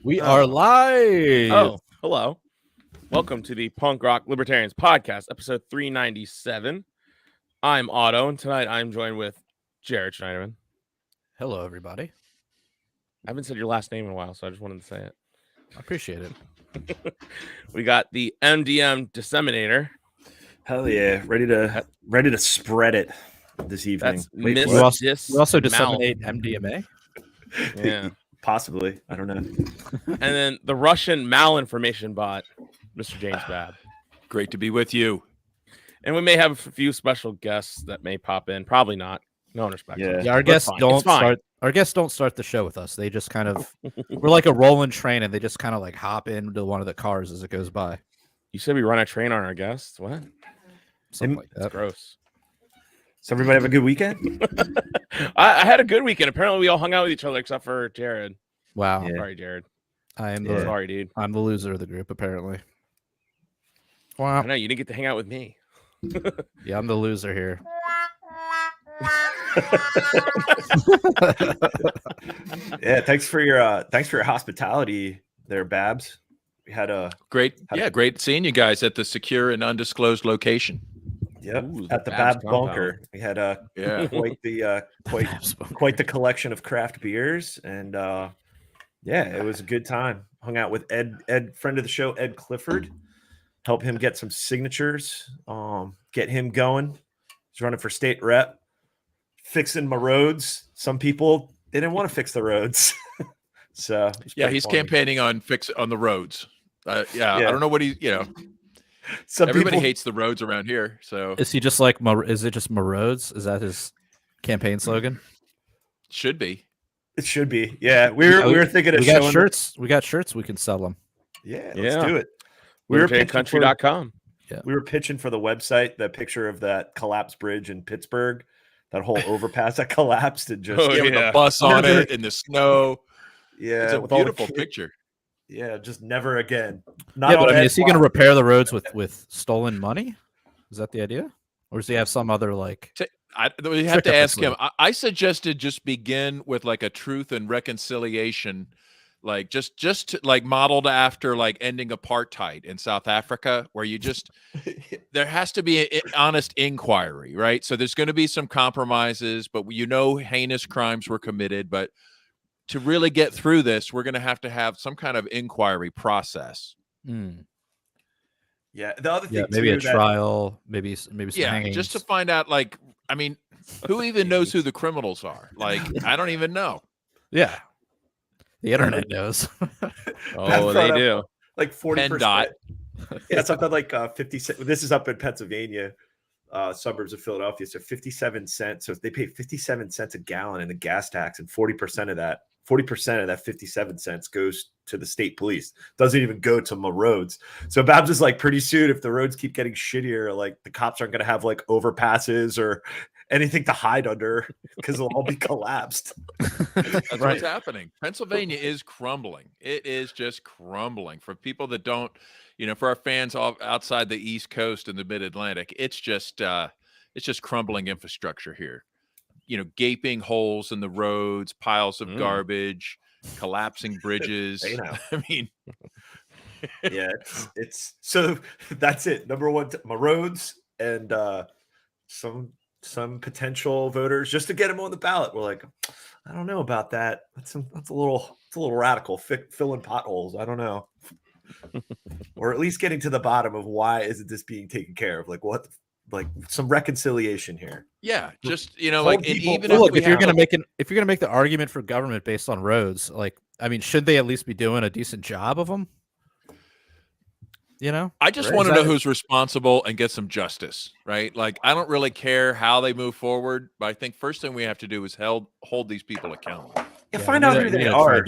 We are live. Oh, hello. Welcome to the Punk Rock Libertarians Podcast, episode 397. I'm Otto, and tonight I'm joined with Jared Schneiderman. Hello, everybody. I haven't said your last name in a while, so I just wanted to say it. I appreciate it. We got the MDM Disseminator. Hell yeah. Ready to spread it this evening. That's We Miss also disseminate MDMA. Yeah. Possibly. I don't know. And then the Russian malinformation bot, Mr. James Babb. Great to be with you. And we may have a few special guests that may pop in. Probably not. No one respects them. Yeah, our guests don't start the show with us. They just kind of we're like a rolling train, and they just kind of like hop into one of the cars as it goes by. You said we run a train on our guests? What? Something like that. That's gross. So everybody have a good weekend? I had a good weekend. Apparently, we all hung out with each other except for Jared. Wow. Yeah. Sorry, Jared. Sorry, dude. I'm the loser of the group, apparently. Wow. I know you didn't get to hang out with me. Yeah, I'm the loser here. Yeah, thanks for your hospitality there, Babs. We had a great seeing you guys at the secure and undisclosed location. At the Babs Bunker. We had quite the collection of craft beers, and it was a good time. Hung out with Ed, friend of the show, Ed Clifford. Help him get some signatures, get him going. He's running for state rep, fixing my roads. Some people they didn't want to fix the roads, so he's campaigning on the roads. I don't know what everybody hates the roads around here. So is he just like? Is it just Roads? Is that his campaign slogan? Should be. It should be. Yeah, we were thinking of showing shirts. We got shirts. We can sell them. Yeah, let's do it. We were country.com. Yeah, we were pitching for the website. The picture of that collapsed bridge in Pittsburgh, that whole overpass that collapsed and just with a bus on it in the snow. Yeah, it's a beautiful picture. Yeah, just never again. But is he going to repair the roads with stolen money? Is that the idea, or does he have some other like? We have to ask him. I suggested just begin with like a truth and reconciliation, like just like modeled after like ending apartheid in South Africa, where you just there has to be an honest inquiry, right? So there's going to be some compromises, but heinous crimes were committed, but to really get through this, we're going to have some kind of inquiry process. Yeah, the other thing, maybe a trial, maybe some hangings. Just to find out. Like, I mean, who even knows who the criminals are? Like, I don't even know. Yeah, the internet knows. Oh, they do. Like 40%. Yeah, something like 50 cents. This is up in Pennsylvania, suburbs of Philadelphia. So 57 cents. So they pay 57 cents a gallon in the gas tax, and 40% of that 57 cents goes to the state police. Doesn't even go to my roads. So Babs is like, pretty soon, if the roads keep getting shittier, like the cops aren't going to have like overpasses or anything to hide under because they'll all be collapsed. That's what's happening. Pennsylvania is crumbling. It is just crumbling. For people that don't, for our fans outside the East Coast and the Mid-Atlantic, it's just crumbling infrastructure here. Gaping holes in the roads, piles of garbage, collapsing bridges. I mean, yeah, it's so that's it. Number one, my roads and some potential voters just to get them on the ballot. We're like, I don't know about that. That's a little radical. Filling potholes. I don't know, or at least getting to the bottom of why isn't this being taken care of? Like what? Like some reconciliation here. Yeah, just if you're gonna make the argument for government based on roads, like, I mean, should they at least be doing a decent job of them? I just want to know who's responsible and get some justice, right? Like, I don't really care how they move forward, but I think first thing we have to do is hold these people accountable. Yeah, find out who they are.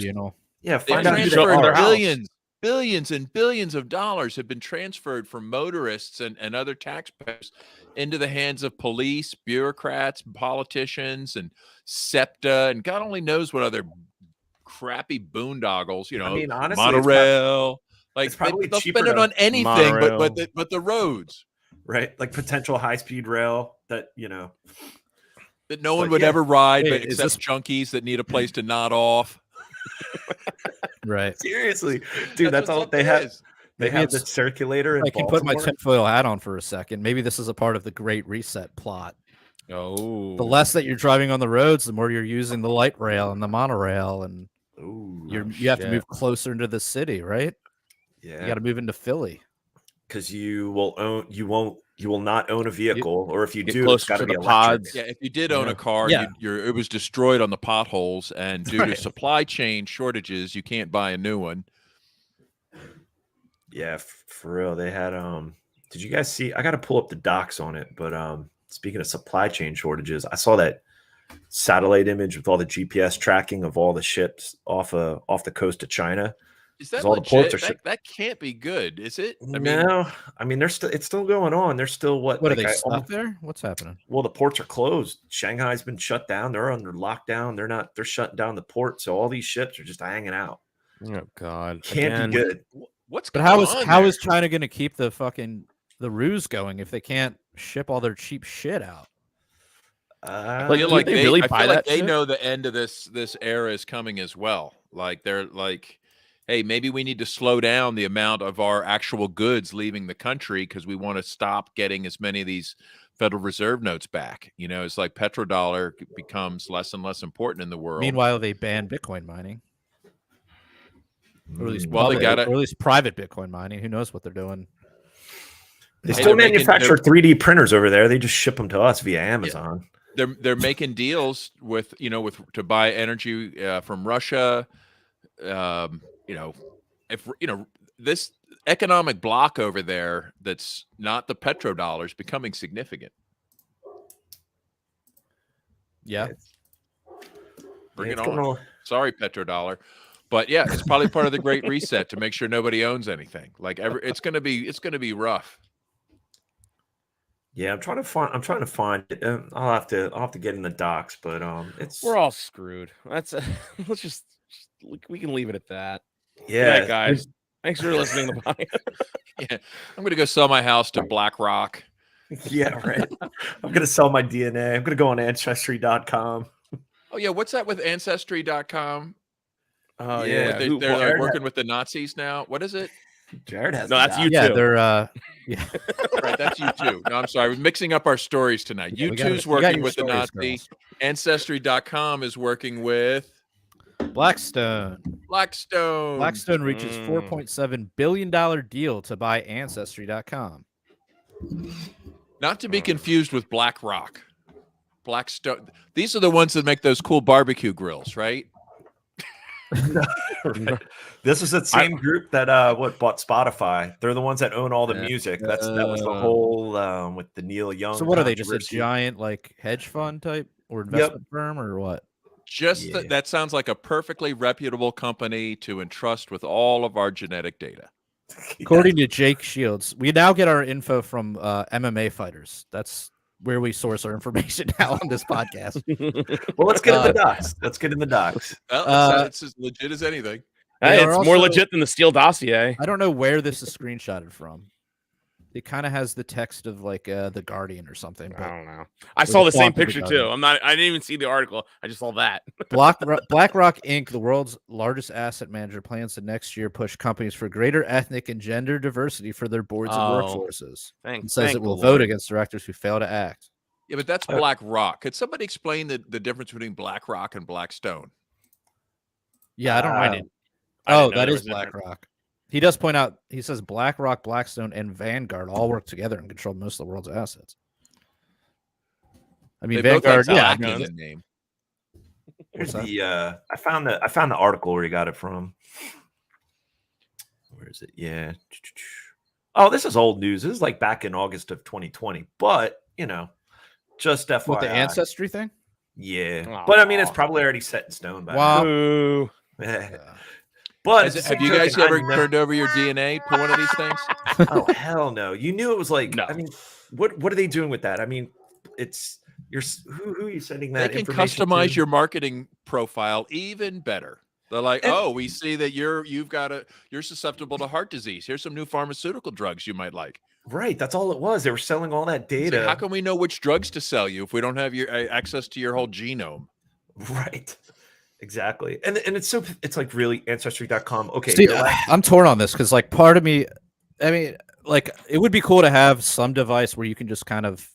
Yeah, find out who they are. Billions and billions of dollars have been transferred from motorists and other taxpayers into the hands of police, bureaucrats, politicians, and SEPTA, and God only knows what other crappy boondoggles, I mean, honestly, monorail. It's probably they'll cheaper spend it on anything but the roads. Right? Like potential high-speed rail that no one would ever ride, but except junkies that need a place to nod off. Right. Seriously, dude, that's what all they something have. is. They Maybe have the it's- circulator in I can put my Baltimore. tinfoil hat on for a second. Maybe this is a part of the Great Reset plot. Oh, The less that you're driving on the roads, the more you're using the light rail and the monorail, and Ooh, you have to shit. move closer into the city, right? You yeah, got to move into Philly. because you will not own a vehicle, or if you Get do, it's closer got to to be the electric. pods. Yeah, if you did own Yeah. a car, Yeah. it was destroyed on the potholes, and due to Right. supply chain shortages, you can't buy a new one. Yeah, for real. They had did you guys see? I got to pull up the docs on it, but speaking of supply chain shortages, I saw that satellite image with all the GPS tracking of all the ships off the coast of China. Is that all the ports legit? are That can't be good, is it? I mean, it's still going on. There's still What are they stuck there? What's happening? Well, the ports are closed. Shanghai's been shut down. They're under lockdown. They're shutting down the port. So all these ships are just hanging out. Oh God, Can't be good. What's But going how on is China going to keep the ruse going if they can't ship all their cheap shit out? Like, I feel do like they they, really I buy feel like that they shit? know the end of this era is coming as well. Like they're like, hey, maybe we need to slow down the amount of our actual goods leaving the country because we want to stop getting as many of these Federal Reserve notes back. You know, it's like petrodollar becomes less and less important in the world. Meanwhile, they banned Bitcoin mining, or at least Well, they public, gotta- or at least private Bitcoin mining. Who knows what they're doing? They Hey, still they're making- manufacture 3D printers over there. They just ship them to us via Amazon. They're making deals with to buy energy from Russia. If this economic block over there that's not the petrodollars becoming significant. Yeah, Bring it It's going on. Sorry, petrodollar. But yeah, it's probably part of the Great Reset to make sure nobody owns anything. Like it's gonna be rough. Yeah, I'm trying to find it. I'll have to get in the docs, but it's We're all screwed. That's let's just we can leave it at that. yeah, Good night, guys. Thanks for listening to the podcast. Yeah, I'm gonna go sell my house to BlackRock. yeah, right. I'm gonna sell my DNA. I'm gonna go on Ancestry.com. Oh yeah, what's that with Ancestry.com? Oh Yeah, yeah, They're like Jared working with the Nazis now. What is it? Jared has No, the that's docs. you yeah, too. they're Right, that's you too. No, I'm sorry. We're mixing up our stories tonight. Yeah, You we got two's it. We got working your with the stories, Nazi. girls. Ancestry.com is working with Blackstone. Blackstone. Blackstone reaches $4.7 billion deal to buy Ancestry.com. Not to be confused with BlackRock. Blackstone. These are the ones that make those cool barbecue grills, right? Right. This is the same group that bought Spotify. They're the ones that own all the music. That was the whole with the Neil Young. So what are they? Just a controversy. giant like hedge fund type or investment firm or what? Just that sounds like a perfectly reputable company to entrust with all of our genetic data. According to Jake Shields, we now get our info from MMA fighters. That's where we source our information now on this podcast. Well, let's get in the docs. Let's get in the docs. Well, it's as legit as anything. Hey, They it's are more also- legit than the Steele dossier. I don't know where this is screenshotted from. It kind of has the text of like the Guardian or something. I But don't know. I saw the same Quantum picture Guardian. too. I didn't even see the article. I just saw that. BlackRock Inc., the world's largest asset manager, plans to next year push companies for greater ethnic and gender diversity for their boards and workforces. It says it will vote against directors who fail to act. Yeah, but that's BlackRock. Could somebody explain the difference between BlackRock and Blackstone? Yeah, I don't mind it. I didn't Oh, know that there is was a difference. BlackRock. He does point out, he says BlackRock, Blackstone, and Vanguard all work together and control most of the world's assets. I mean, They both have Vanguard, yeah. I Black mean, in the name. Here's What's the I found the article where he got it from. Where is it? Yeah. Oh, this is old news. This is like back in August of 2020. But just FYI. what, the ancestry thing? Yeah. Aw. But I mean, it's probably already set in stone by Wow. Ooh. now. Yeah. But Have you guys ever turned over your DNA to one of these things? Oh hell no! You knew it was like. No. I mean, what are they doing with that? I mean, it's who are you sending that? They can information customize to? your marketing profile even better. They're like, oh, we see that you're susceptible to heart disease. Here's some new pharmaceutical drugs you might like. Right. That's all it was. They were selling all that It's data. like, how can we know which drugs to sell you if we don't have your access to your whole genome? Right. Exactly. And it's like really ancestry.com. Okay. See, I'm torn on this because like part of me, I mean, like it would be cool to have some device where you can just kind of,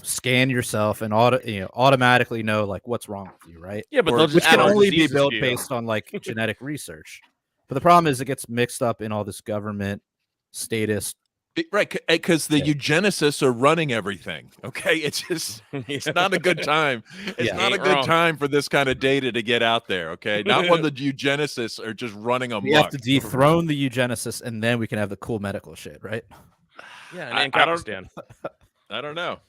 scan yourself and automatically know like what's wrong with you, right? Yeah, but which can only be built based on like genetic research. But the problem is it gets mixed up in all this government status. Right, because the eugenicists are running everything. Okay, it's just it's not a good time. It's not a good time for this kind of data to get out there. Okay, not when the eugenicists are just running amok. We have to dethrone the eugenicists, and then we can have the cool medical shit, right? Yeah, I don't know.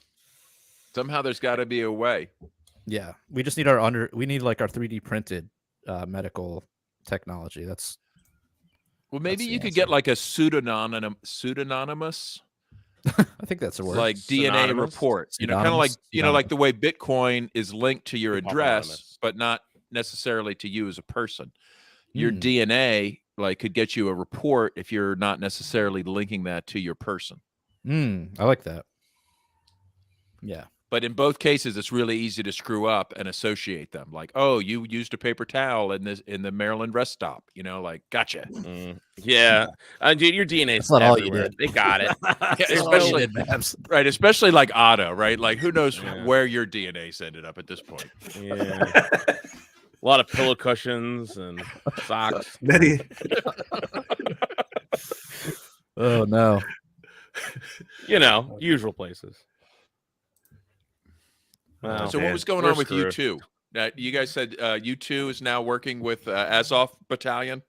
Somehow there's got to be a way. Yeah, we just need we need like our 3D printed medical technology. Well, maybe you could get like a pseudonymous. I think that's a word. Like DNA report. Kind of like like the way Bitcoin is linked to your address, but not necessarily to you as a person. Your DNA could get you a report if you're not necessarily linking that to your person. I like that. Yeah. But in both cases, it's really easy to screw up and associate them. Like, oh, you used a paper towel in the Maryland rest stop. Gotcha. Yeah, dude, your DNA is not all you did. They got it. Especially like Otto, right? Like, who knows where your DNA's ended up at this point? Yeah, a lot of pillow cushions and socks. Many. Oh no. Usual places. Wow, so what was going on with U2? You guys said U2 is now working with Azov Battalion.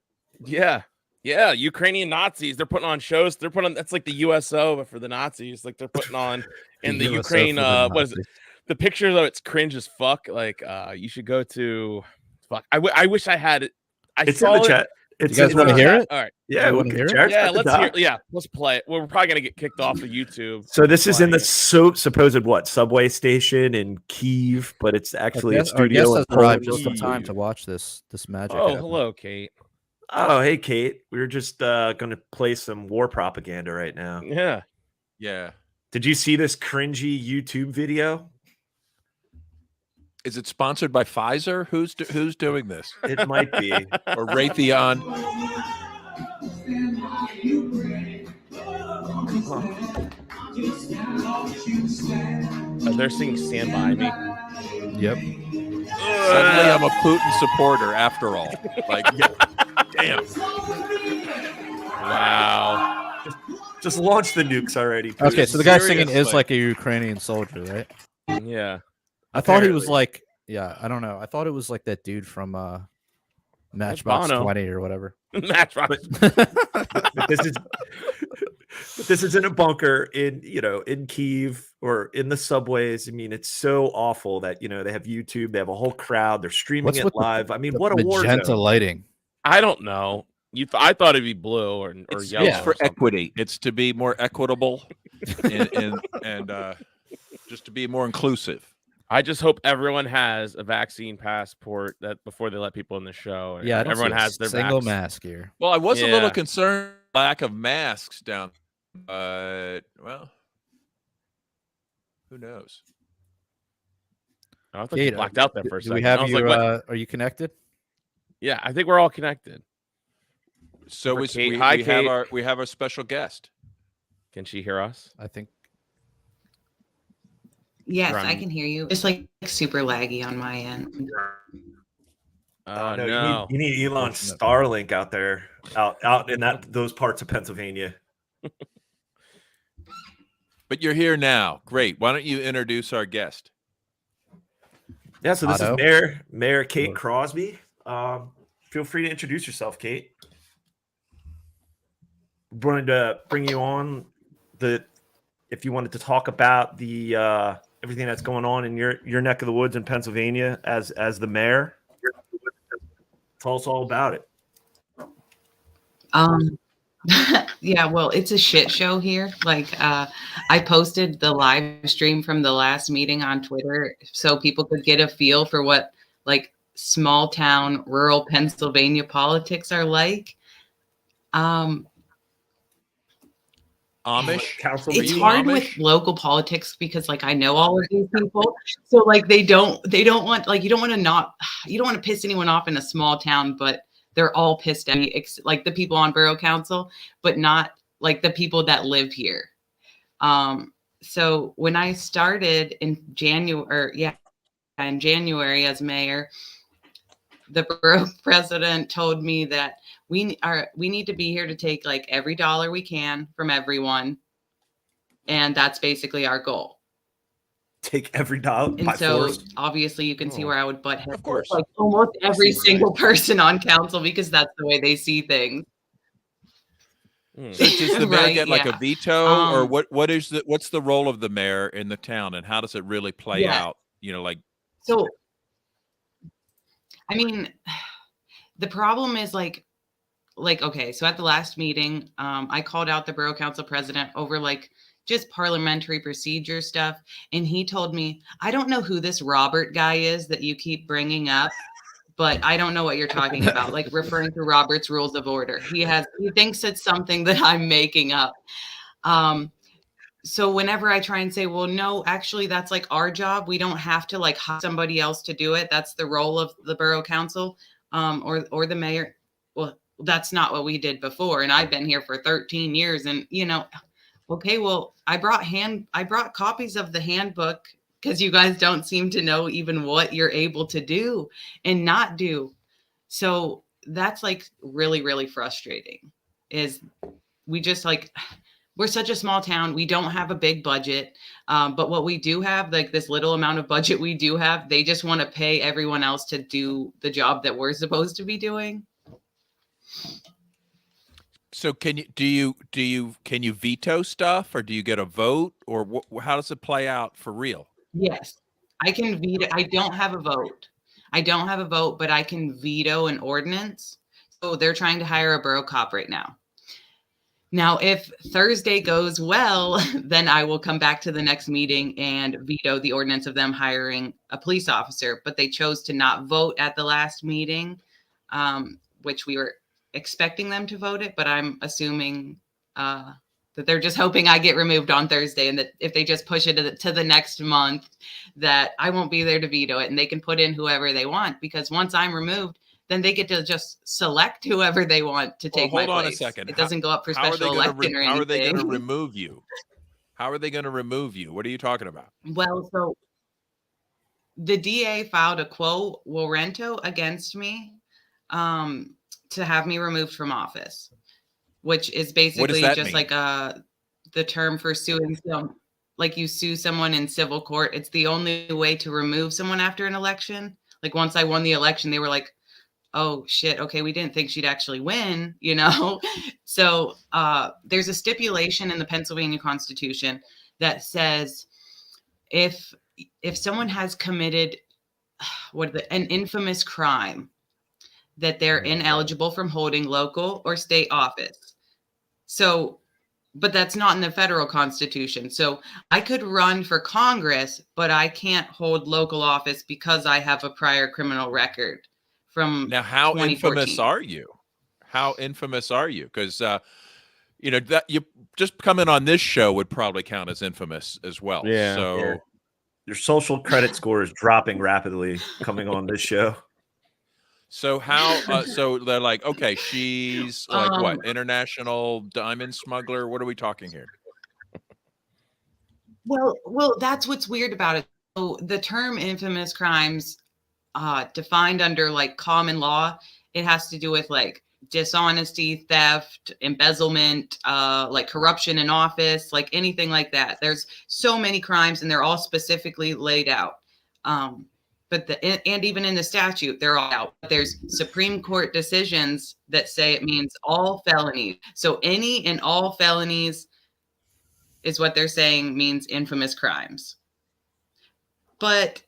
Yeah, Ukrainian Nazis. They're putting on shows. They're putting on that's like the USO, but for the Nazis. Like they're putting on in the Ukraine. What is it? The picture though, it's cringe as fuck. Like you should go to. Fuck. I wish I had it. It's in the chat. You guys want to hear it? All right. Yeah, we want to hear it. Yeah, let's hear. Yeah, let's play it. Well, we're probably gonna get kicked off of YouTube. So this is in the supposed subway station in Kyiv, but it's actually a studio. Our guest has arrived just in time to watch this magic. Oh, hello, Kate. Oh, hey, Kate. We were just gonna play some war propaganda right now. Yeah. Did you see this cringy YouTube video? Is it sponsored by Pfizer? Who's doing this? It might be. Or Raytheon. They're singing "Stand By Me." Yep. Suddenly, I'm a Putin supporter after all. Like, damn. Wow. Just launch the nukes already. Putin. Okay, so the guy singing is like a Ukrainian soldier, right? Yeah. I thought he was like, I don't know. I thought it was like that dude from Matchbox 20 or whatever. Matchbox. But this is in a bunker in Kyiv or in the subways. I mean, it's so awful that they have YouTube, they have a whole crowd, they're streaming it live. I mean, what a war zone. Magenta lighting. I don't know. I thought it'd be blue or yellow. It's for equity. It's to be more equitable and just to be more inclusive. I just hope everyone has a vaccine passport that before they let people in the show. Yeah, everyone has their single mask here. Well, I was a little concerned lack of masks down. Well, who knows? I thought you blacked out there for a second. Do we have you? Are you connected? Yeah, I think we're all connected. So we have our special guest. Can she hear us? I think. Yes, I can hear you. It's like super laggy on my end. No. You need Elon Starlink out there, out in those parts of Pennsylvania. But you're here now. Great. Why don't you introduce our guest? Yeah, so this is Mayor Kate Crosby. Feel free to introduce yourself, Kate. Wanted to bring you on if you wanted to talk about the everything that's going on in your neck of the woods in Pennsylvania as the mayor. Tell us all about it. Yeah, well, it's a shit show here. Like, I posted the live stream from the last meeting on Twitter so people could get a feel for what like small town, rural Pennsylvania politics are like. Amish? Council? It's hard Amish? with local politics because like I know all of these people. So like they don't want, like you don't want to piss anyone off in a small town, but they're all pissed at me, like the people on borough council, but not like the people that live here. So when I started in January as mayor, the borough president told me that we need to be here to take like every dollar we can from everyone. And that's basically our goal. Take every dollar. And so obviously you can see where I would butt heads. Of course. Like almost every single person on council because that's the way they see things. So does the mayor get like a veto, or what's the role of the mayor in the town, and how does it really play out? So, I mean, the problem is like, okay, so at the last meeting, I called out the borough council president over like just parliamentary procedure stuff. And he told me, I don't know who this Robert guy is that you keep bringing up, but I don't know what you're talking about, like referring to Robert's Rules of Order. He thinks it's something that I'm making up. So whenever I try and say, well, no, actually, that's like our job. We don't have to like hire somebody else to do it. That's the role of the borough council or the mayor. Well, that's not what we did before. And I've been here for 13 years. And, okay, well, I brought copies of the handbook because you guys don't seem to know even what you're able to do and not do. So that's like really, really frustrating is we just like, we're such a small town. We don't have a big budget. But what we do have, like this little amount of budget we do have, they just want to pay everyone else to do the job that we're supposed to be doing. So can you veto stuff, or do you get a vote, or how does it play out for real? Yes, I can veto. I don't have a vote, but I can veto an ordinance. So they're trying to hire a borough cop right now. Now, if Thursday goes well, then I will come back to the next meeting and veto the ordinance of them hiring a police officer. But they chose to not vote at the last meeting, which we were expecting them to vote it. But I'm assuming that they're just hoping I get removed on Thursday, and that if they just push it to the next month, that I won't be there to veto it, and they can put in whoever they want. Because once I'm removed, then they get to just select whoever they want to take my place. Hold on a second. It doesn't go up for special election or anything. How are they going to remove you? How are they going to remove you? What are you talking about? Well, so the DA filed a quo warranto against me to have me removed from office, which is basically just mean? Like the term for suing some, like you sue someone in civil court. It's the only way to remove someone after an election. Like once I won the election, they were like, oh shit, okay, we didn't think she'd actually win, So there's a stipulation in the Pennsylvania Constitution that says if someone has committed an infamous crime, that they're ineligible from holding local or state office. So, but that's not in the federal Constitution. So I could run for Congress, but I can't hold local office because I have a prior criminal record. Now, how infamous are you? How infamous are you? Because that you just coming on this show would probably count as infamous as well. Yeah. So your social credit score is dropping rapidly coming on this show. So how? So they're like, okay, she's like what? International diamond smuggler? What are we talking here? Well, that's what's weird about it. So the term infamous crimes. Defined under like common law, it has to do with like dishonesty, theft, embezzlement, like corruption in office, like anything like that. There's so many crimes and they're all specifically laid out. And even in the statute, they're all out. There's Supreme Court decisions that say it means all felonies. So any and all felonies is what they're saying means infamous crimes. But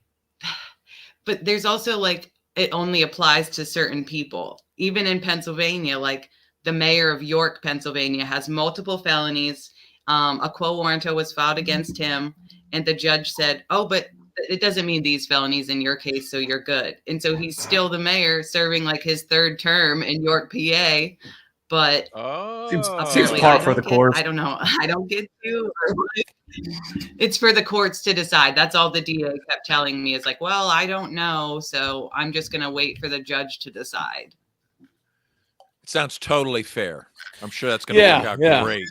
there's also like, it only applies to certain people. Even in Pennsylvania, like the mayor of York, Pennsylvania has multiple felonies. A quo warranto was filed against him. And the judge said, oh, but it doesn't mean these felonies in your case, so you're good. And so he's still the mayor serving like his third term in York, PA. But seems par for the course. I don't know. I don't get to. It's for the courts to decide. That's all the DA kept telling me. Is like, well, I don't know, so I'm just gonna wait for the judge to decide. It sounds totally fair. I'm sure that's gonna work out great.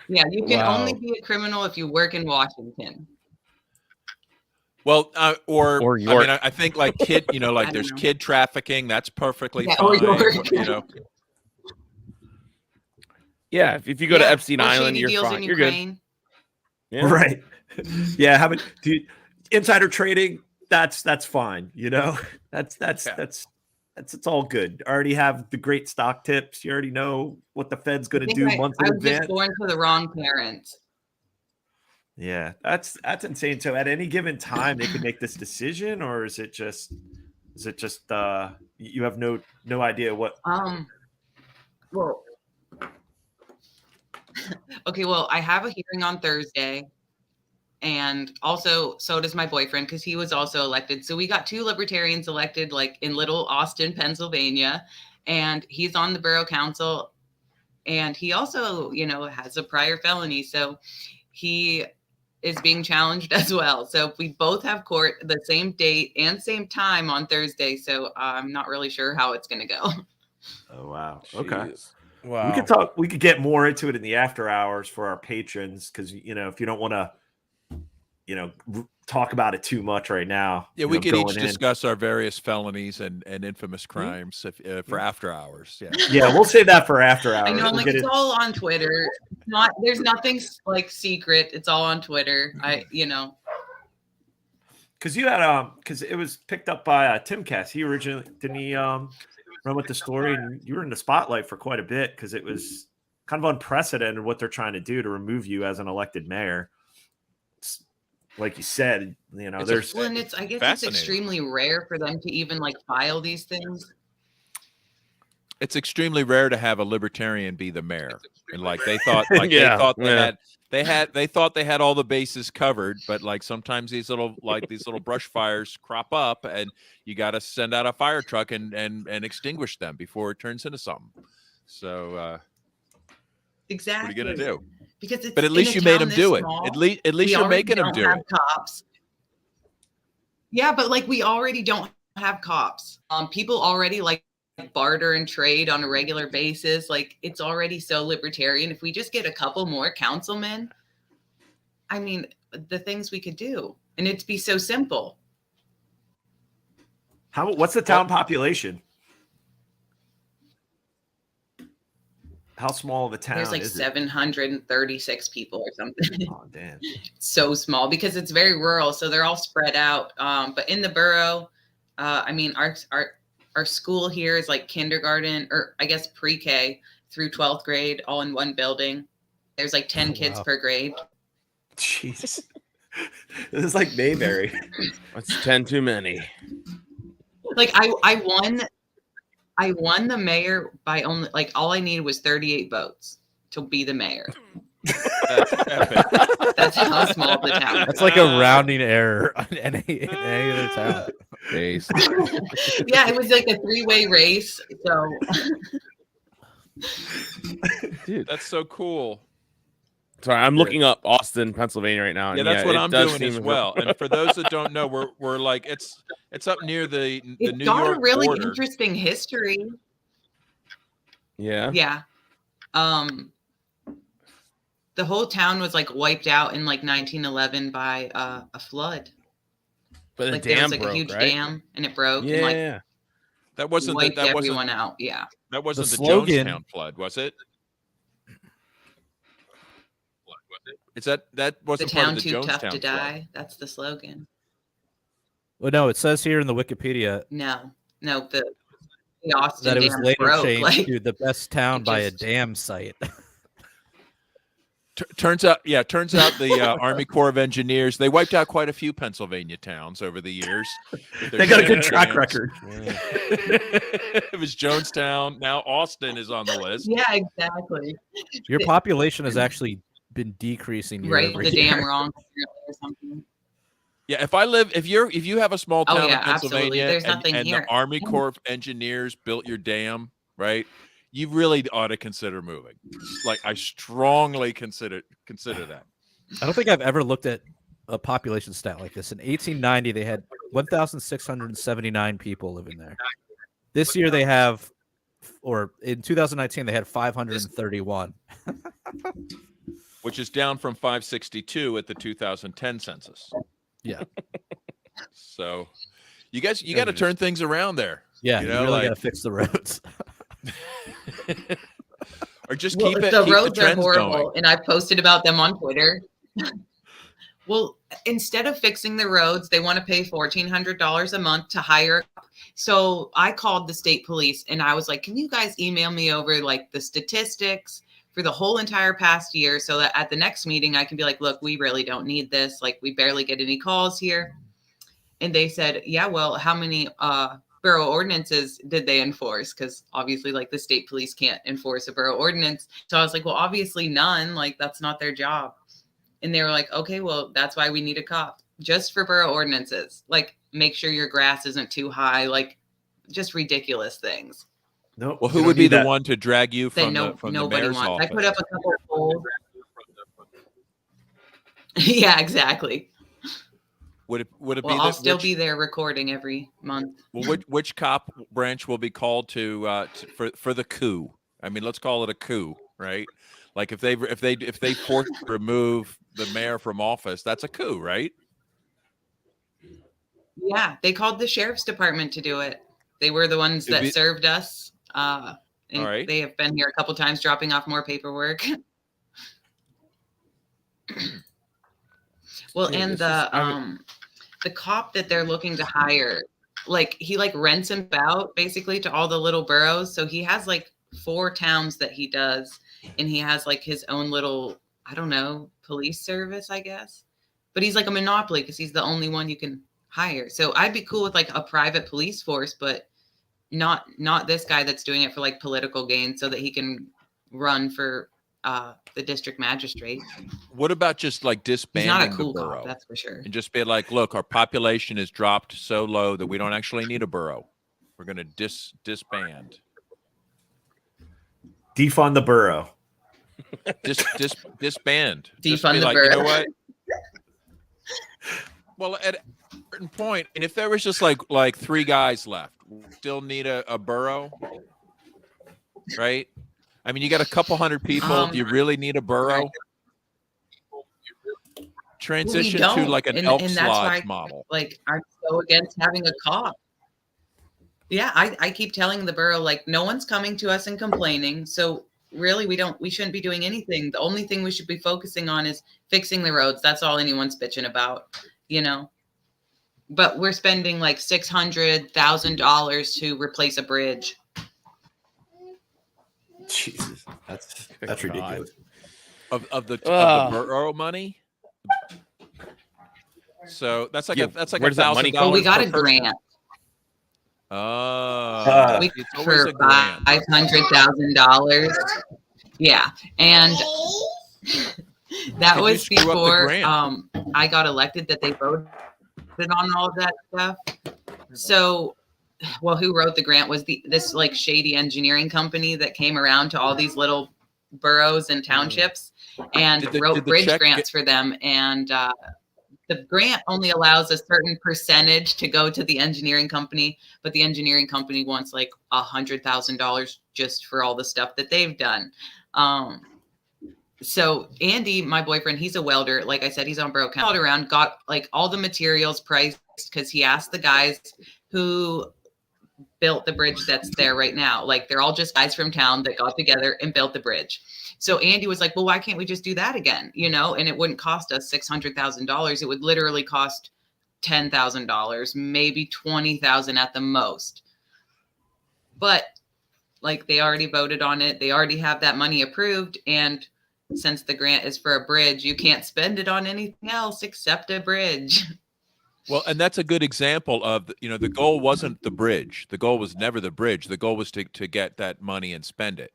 Yeah, you can only be a criminal if you work in Washington. Well, or York. I mean, I think like kid, like there's kid trafficking. That's perfectly fine. Yeah, if you go to Epstein Island, you're fine. You're good. Yeah. Right. Yeah. Insider trading? That's fine. It's all good. Already have the great stock tips. You already know what the Fed's going to do months in advance. I was just born to the wrong parents. Yeah, that's insane. So at any given time they can make this decision, or is it just you have no idea what well okay, well, I have a hearing on Thursday, and also so does my boyfriend because he was also elected. So we got 2 libertarians elected like in Little Austin, Pennsylvania, and he's on the borough council, and he also, has a prior felony, so he is being challenged as well. So we both have court the same date and same time on Thursday. So I'm not really sure how it's going to go. Oh, wow. Okay. Jeez. Wow. We could get more into it in the after hours for our patrons. Cause if you don't want to, talk about it too much right now. Yeah. We could each discuss our various felonies and infamous crimes for after hours. Yeah. Yeah. We'll save that for after hours. I know. It's all on Twitter. There's nothing like secret. It's all on Twitter. Cause you had, cause it was picked up by Tim Cass. He originally, didn't he, run with the story, and you were in the spotlight for quite a bit because it was kind of unprecedented what they're trying to do to remove you as an elected mayor. Like you said, I guess it's extremely rare for them to even file these things. It's extremely rare to have a libertarian be the mayor, and they thought they thought they had all the bases covered, but sometimes these little brush fires crop up, and you got to send out a fire truck and extinguish them before it turns into something. So exactly, what are you gonna do? Because but at least you made them do it. At least you're making them do it. Cops. Yeah, but we already don't have cops. People already barter and trade on a regular basis. It's already so libertarian. If we just get a couple more councilmen, I mean, the things we could do, and it'd be so simple. What's the town population? How small of a town? There's 736 people or something. Oh, damn. So small because it's very rural. So they're all spread out. But in the borough, our school here is kindergarten, or I guess pre-K through 12th grade, all in one building. There's 10 kids per grade. Jesus. This is like Mayberry. That's 10 too many. I won the mayor by only all I needed was 38 votes to be the mayor. That's epic. That's how small the town is. That's like a rounding error in any other town. Base. Yeah, it was a 3-way race. So, dude, that's so cool. Sorry, I'm looking up Austin, Pennsylvania right now. Yeah, that's what I'm doing as well. And for those that don't know, we're it's up near the New York border. It's got a really interesting history. Yeah. Yeah. The whole town was wiped out in 1911 by a flood. But the dam there was broke, a huge right? dam, and it broke. Yeah. And, that wasn't wiped everyone out. Yeah. That wasn't the Jonestown flood, was it? Is that wasn't the town part of the too Jonestown tough to flood. die? That's the slogan. Well, no, it says here in the Wikipedia. No, the Austin that it was dam later broke, changed to the best town by a dam site. Turns out the Army Corps of Engineers, they wiped out quite a few Pennsylvania towns over the years. They got a good track record. It was Jonestown. Now Austin is on the list. Yeah, exactly. Your population has actually been decreasing year over the year. dam wrong or something. Yeah, if you have a small town in Pennsylvania There's nothing and here. the Army Corps of Engineers built your dam, right? You really ought to consider moving. Like, I strongly consider that. I don't think I've ever looked at a population stat like this. In 1890, they had 1,679 people living there. This year they have, or in 2019, they had 531. Which is down from 562 at the 2010 census. Yeah. So you got to turn things around there. Yeah, you really got to fix the roads. Or just keep it. The keep roads the are horrible, going. and I posted about them on Twitter. Well, instead of fixing the roads, they want to pay $1,400 a month to hire. So I called the state police and I was like, can you guys email me over like the statistics for the whole entire past year so that at the next meeting I can be like, look, we really don't need this. Like, we barely get any calls here. And they said, yeah, well, how many borough ordinances did they enforce? Because obviously, like, the state police can't enforce a borough ordinance. So I was like, well, obviously none. Like, that's not their job. And they were like, okay, well, that's why we need a cop just for borough ordinances. Like, make sure your grass isn't too high. Like, just ridiculous things. No. Well, who would be the one to drag you from the mayor's office? I put up a couple of polls. Yeah, exactly. Would it be? I'll still be there recording every month. Well, which cop branch will be called for the coup? I mean, let's call it a coup, right? Like, if they force to remove the mayor from office, that's a coup, right? Yeah, they called the sheriff's department to do it. They were the ones that served us. And right. They have been here a couple times dropping off more paperwork. Well, and the cop that they're looking to hire, like, he like rents him out basically to all the little boroughs. So he has like 4 towns that he does, and he has like his own little, I don't know, police service, I guess. But he's like a monopoly because he's the only one you can hire. So I'd be cool with like a private police force, but not this guy that's doing it for like political gain so that he can run for the district magistrate. What about just like disbanding He's not a cool the borough? cop, that's for sure. And just be like, look, our population has dropped so low that we don't actually need a borough. We're going to disband. Defund the borough. Disband. Defund the like, borough. You know what? Well, at a certain point, and if there was just like 3 guys left, we still need a borough, right? I mean, you got a couple hundred people. Do you really need a borough? Transition to like an Elks Lodge model. Like, I'm so against having a cop. Yeah, I keep telling the borough, like, no one's coming to us and complaining. So really, we shouldn't be doing anything. The only thing we should be focusing on is fixing the roads. That's all anyone's bitching about, you know? But we're spending like $600,000 to replace a bridge. Jesus, that's ridiculous. Of the borough money. So that's like $1,000. Well, we got a grant. Oh, for $500,000. Yeah, and that was before I got elected. That they voted on all of that stuff. So, well, who wrote the grant was this like shady engineering company that came around to all these little boroughs and townships and wrote bridge grants for them. And the grant only allows a certain percentage to go to the engineering company, but the engineering company wants like $100,000 just for all the stuff that they've done. So Andy, my boyfriend, he's a welder. Like I said, he's on Borough County. Around, got like all the materials priced because he asked the guys who built the bridge that's there right now. Like, they're all just guys from town that got together and built the bridge. So Andy was like, well, why can't we just do that again? You know, and it wouldn't cost us $600,000. It would literally cost $10,000, maybe $20,000 at the most. But like, they already voted on it. They already have that money approved. And since the grant is for a bridge, you can't spend it on anything else except a bridge. Well, and that's a good example of, the goal wasn't the bridge. The goal was never the bridge. The goal was to get that money and spend it,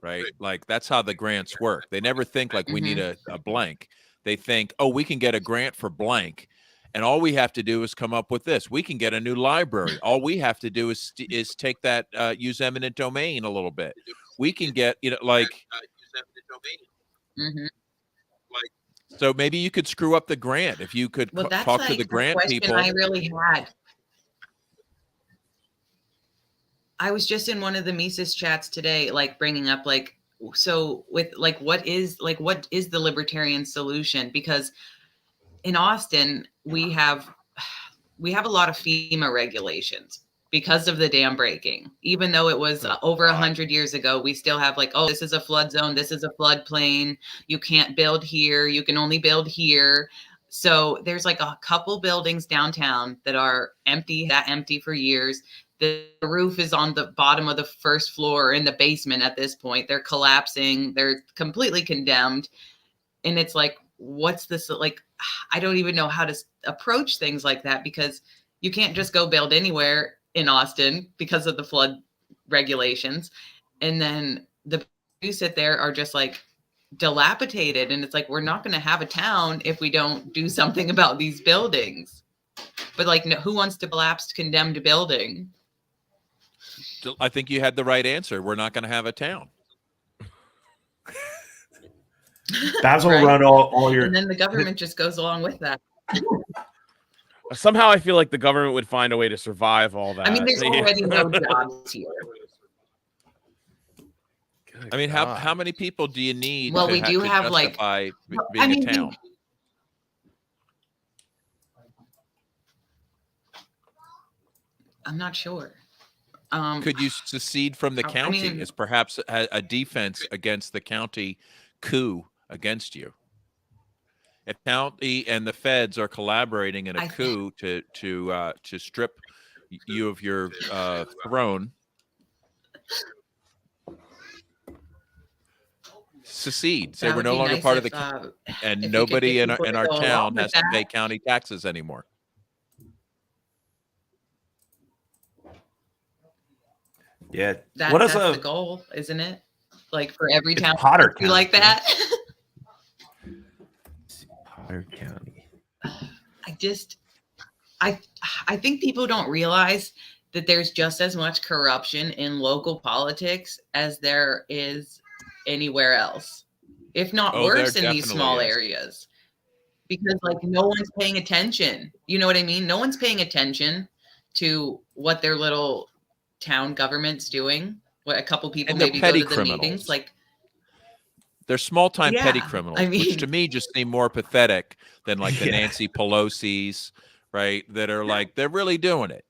right? Like, that's how the grants work. They never think like we need a blank. They think, oh, we can get a grant for blank, And all we have to do is come up with this. We can get a new library. All we have to do is take that, use eminent domain a little bit. We can get, Mm-hmm. So maybe you could screw up the grant if you could talk to the grant people. I really had. I was just in one of the Mises chats today, like bringing up so with what is the libertarian solution? Because in Austin, we have a lot of FEMA regulations because of the dam breaking. Even though it was over 100 years ago, we still have this is a flood zone, this is a floodplain, you can't build here, you can only build here. So there's a couple buildings downtown that are empty for years. The roof is on the bottom of the first floor or in the basement at this point. They're collapsing. They're completely condemned. And it's what's this? I don't even know how to approach things like that, because you can't just go build anywhere in Austin because of the flood regulations. And then the you sit there are just dilapidated. And it's we're not going to have a town if we don't do something about these buildings. But no, who wants to collapse condemned building? I think you had the right answer. We're not going to have a town. Babs will run all your. And then the government just goes along with that. Somehow I feel like the government would find a way to survive all that. I mean, there's already no jobs here. I mean, how many people do you need? Well, we do have being a town. I'm not sure. Could you secede from the county as perhaps a defense against the county coup against you? If county and the feds are collaborating in a coup to strip you of your throne, secede. Say we're no longer part of the and nobody in our town has to pay county taxes anymore. Yeah, that's the goal, isn't it? For every town, Potter be like that. Potter County. I think people don't realize that there's just as much corruption in local politics as there is anywhere else, if not worse in these small areas. Because no one's paying attention. You know what I mean? No one's paying attention to what their little town government's doing. What a couple people maybe go to the meetings. They're small-time petty criminals, which to me just seem more pathetic than the Nancy Pelosi's, right? That are they're really doing it,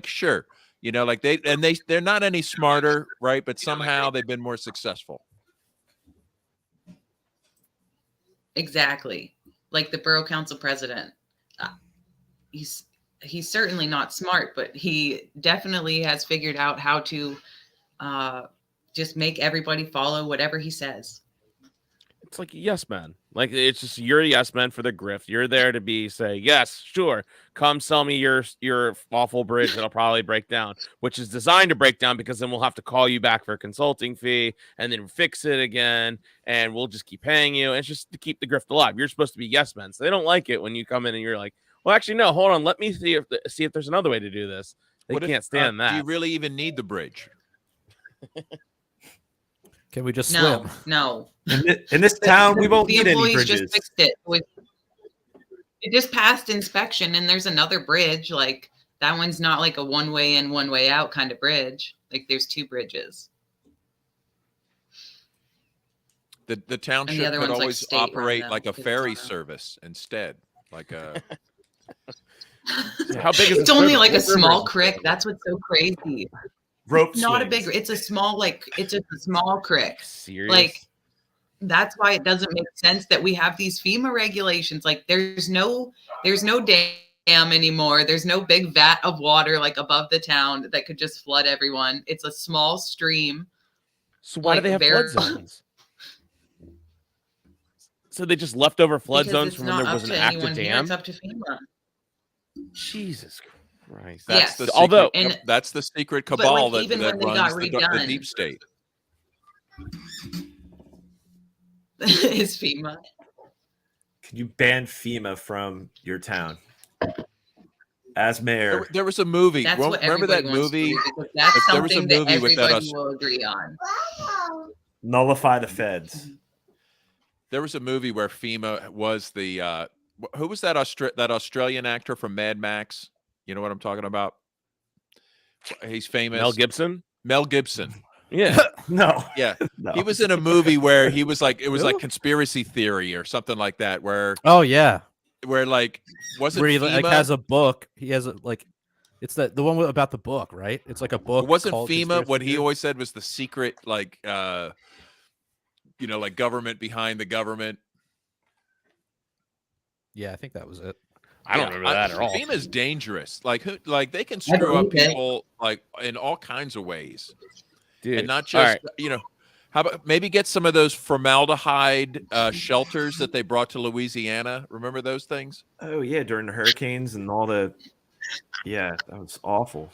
sure, they're not any smarter, right? But somehow they've been more successful. Exactly, the borough council president. He's certainly not smart, but he definitely has figured out how to just make everybody follow whatever he says. It's yes man. It's just you're a yes man for the grift. You're there to say yes, sure, come sell me your awful bridge that'll probably break down, which is designed to break down because then we'll have to call you back for a consulting fee and then fix it again, and we'll just keep paying you. It's just to keep the grift alive. You're supposed to be yes men, so they don't like it when you come in and you're well, actually, no, hold on. Let me see if there's another way to do this. They can't stand that. Do you really even need the bridge? Can we just swim? No. In this town, we won't need any bridges. Just fixed it. It just passed inspection, and there's another bridge. That one's not a one way in, one way out kind of bridge. There's two bridges. The township could always operate a ferry service instead. How big is it's only a small creek. That's what's so crazy. Rope not a big. It's a small it's just a small creek. Serious? That's why it doesn't make sense that we have these FEMA regulations. There's no dam anymore. There's no big vat of water above the town that could just flood everyone. It's a small stream. So why do they have flood zones? So they just leftover flood zones from when there was an active dam? It's up to FEMA. Jesus Christ. That's the secret, that's the secret cabal that runs the deep state. Is FEMA. Can you ban FEMA from your town? as mayor. There was a movie. That's what Remember that everybody wants to movie? do, because that's There was a something that movie with that everybody will agree on. Nullify the feds. There was a movie where FEMA was the who was that Australian actor from Mad Max? You know what I'm talking about? He's famous. Mel Gibson. Yeah. No. Yeah. No. He was in a movie where he was like, it was like conspiracy theory or something like that, where like wasn't where he FEMA, like has a book. He has a like it's the one about the book, right? It's like a book. It wasn't FEMA what he always said was the secret, like like government behind the government. Yeah, I think that was it. I don't remember that at all. FEMA's dangerous. Like they can screw up people like in all kinds of ways. Dude, and not just how about maybe get some of those formaldehyde shelters that they brought to Louisiana? Remember those things? Oh yeah, during the hurricanes and all the that was awful.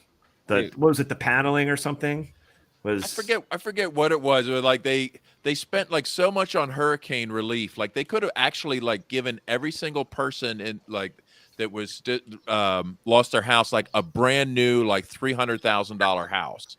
What was it, the paneling or something? I forget what it was. It was like they spent like so much on hurricane relief. Like they could have actually like given every single person in like that was lost their house like a brand new like $300,000 house.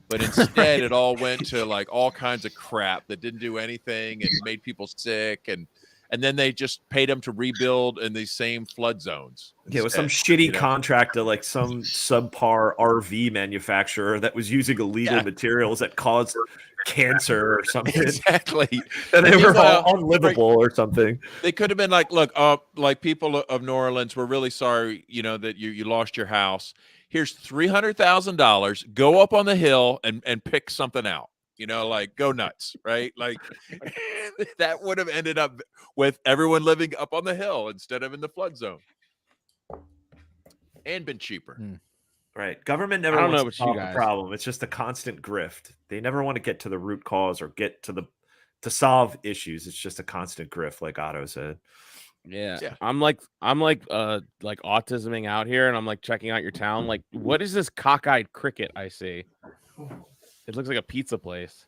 But instead, it all went to like all kinds of crap that didn't do anything and made people sick, and then they just paid them to rebuild in these same flood zones. Yeah, it was some shitty contractor, like some subpar RV manufacturer that was using illegal materials that caused cancer or something. Exactly, and they were all unlivable or something. They could have been like, look, like people of New Orleans, we're really sorry, that you lost your house. Here's $300,000. Go up on the hill and pick something out. Like go nuts, right? Like that would have ended up with everyone living up on the hill instead of in the flood zone, and been cheaper. Right. Government never wants to solve the problem. It's just a constant grift. They never want to get to the root cause or get to solve issues. It's just a constant grift, like Otto said. Yeah. I'm like autisming out here, and I'm like checking out your town. Like, what is this cockeyed cricket I see? It looks like a pizza place.